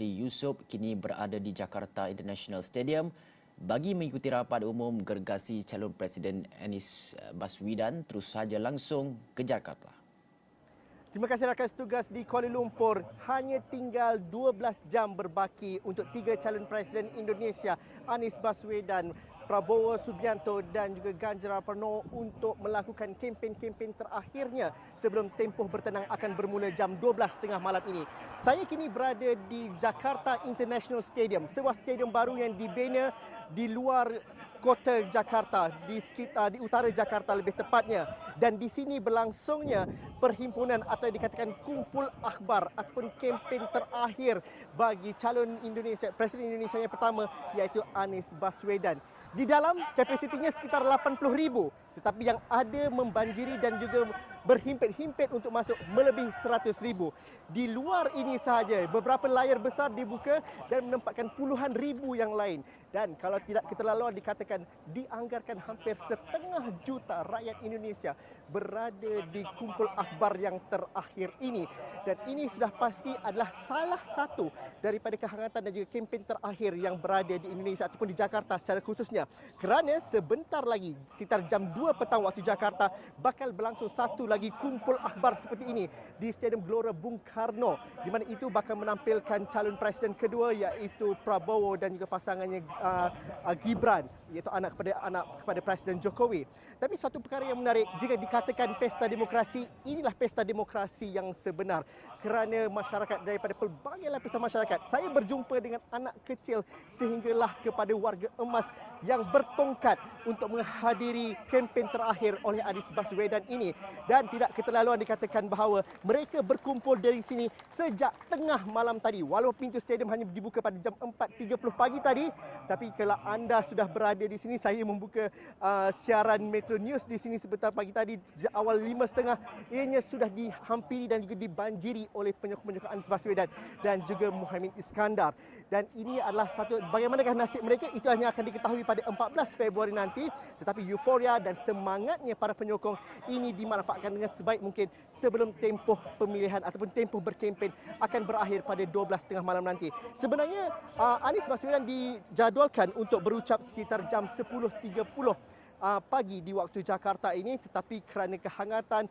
Menteri Yusof kini berada di Jakarta International Stadium bagi mengikuti rapat umum gergasi calon Presiden Anies Baswedan terus saja langsung ke Jakarta. Terima kasih rakan setugas di Kuala Lumpur. Hanya tinggal 12 jam berbaki untuk tiga calon Presiden Indonesia, Anies Baswedan, Prabowo Subianto dan juga Ganjar Pranowo untuk melakukan kempen-kempen terakhirnya sebelum tempoh bertenang akan bermula jam 12.30 malam ini. Saya kini berada di Jakarta International Stadium, sebuah stadium baru yang dibina di luar kota Jakarta, di utara Jakarta lebih tepatnya, dan di sini berlangsungnya perhimpunan atau dikatakan kumpul akhbar ataupun kempen terakhir bagi calon Presiden Indonesia yang pertama, iaitu Anies Baswedan. Di dalam kapasitinya sekitar 80,000, tetapi yang ada membanjiri dan juga berhimpit-himpit untuk masuk melebihi 100,000. Di luar ini sahaja, beberapa layar besar dibuka dan menempatkan puluhan ribu yang lain. Dan kalau tidak keterlaluan dikatakan dianggarkan hampir 1,5 juta rakyat Indonesia berada di kumpul akhbar yang terakhir ini. Dan ini sudah pasti adalah salah satu daripada kehangatan dan juga kempen terakhir yang berada di Indonesia ataupun di Jakarta secara khususnya. Kerana sebentar lagi, sekitar jam 2 petang waktu Jakarta, bakal berlangsung satu lagi kumpul akhbar seperti ini di Stadium Gelora Bung Karno, di mana itu bakal menampilkan calon presiden kedua, iaitu Prabowo dan juga pasangannya Gibran, iaitu anak kepada Presiden Jokowi. Tapi suatu perkara yang menarik, jika dikatakan pesta demokrasi, inilah pesta demokrasi yang sebenar. Kerana masyarakat daripada pelbagai lapisan masyarakat, saya berjumpa dengan anak kecil sehinggalah kepada warga emas yang bertongkat untuk menghadiri kempen terakhir oleh Anies Baswedan ini. Dan tidak keterlaluan dikatakan bahawa mereka berkumpul dari sini sejak tengah malam tadi. Walaupun pintu stadium hanya dibuka pada jam 4.30 pagi tadi, tapi kalau anda sudah berada di sini, saya membuka siaran Metro News di sini sebentar pagi tadi, awal 5.30, ianya sudah dihampiri dan juga dibanjiri oleh penyokong-penyokong Anies Baswedan dan juga Muhaimin Iskandar. Dan ini adalah satu, bagaimanakah nasib mereka, itu hanya akan diketahui pada 14 Februari nanti. Tetapi euforia dan semangatnya para penyokong ini dimanfaatkan dengan sebaik mungkin sebelum tempoh pemilihan ataupun tempoh berkempen akan berakhir pada 12.30 malam nanti. Sebenarnya Anies Baswedan dijadualkan untuk berucap sekitar jam 10.30 pagi di waktu Jakarta ini, tetapi kerana kehangatan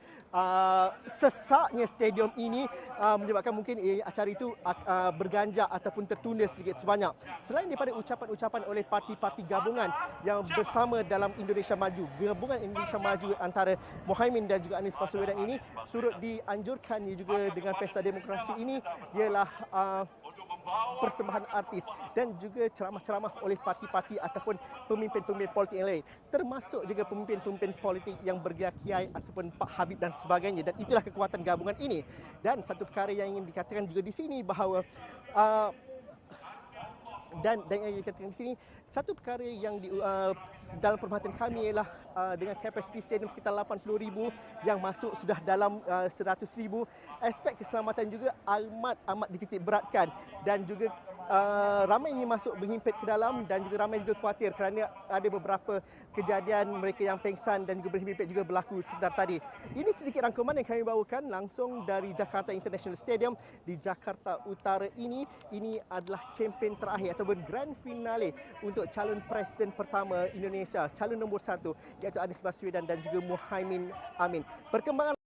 sesaknya stadium ini menyebabkan mungkin acara itu berganjak ataupun tertunda sedikit sebanyak. Selain daripada ucapan-ucapan oleh parti-parti gabungan yang bersama dalam Indonesia Maju, gabungan Indonesia Maju antara Muhaimin dan juga Anies Baswedan ini turut dianjurkan juga dengan pesta demokrasi ini ialah persembahan artis dan juga ceramah-ceramah oleh parti-parti ataupun pemimpin-pemimpin politik yang lain, termasuk juga pemimpin-pemimpin politik yang bergerak kiai ataupun Pak Habib dan sebagainya. Dan itulah kekuatan gabungan ini. Dan satu perkara yang ingin dikatakan juga di sini bahawa dan yang dikatakan di sini, satu perkara yang dalam perhatian kami ialah dengan kapasiti stadium sekitar 80,000 yang masuk sudah dalam 100,000, aspek keselamatan juga amat dititik beratkan dan juga ramai yang masuk berhimpit ke dalam dan juga ramai juga khawatir kerana ada beberapa kejadian mereka yang pengsan dan juga berhimpit juga berlaku sebentar tadi. Ini sedikit rangkuman yang kami bawakan langsung dari Jakarta International Stadium di Jakarta Utara ini. Ini adalah kempen terakhir ataupun grand finale untuk calon presiden pertama Indonesia, calon nombor 1, iaitu Anies Baswedan dan juga Muhaimin Amin. Perkembangan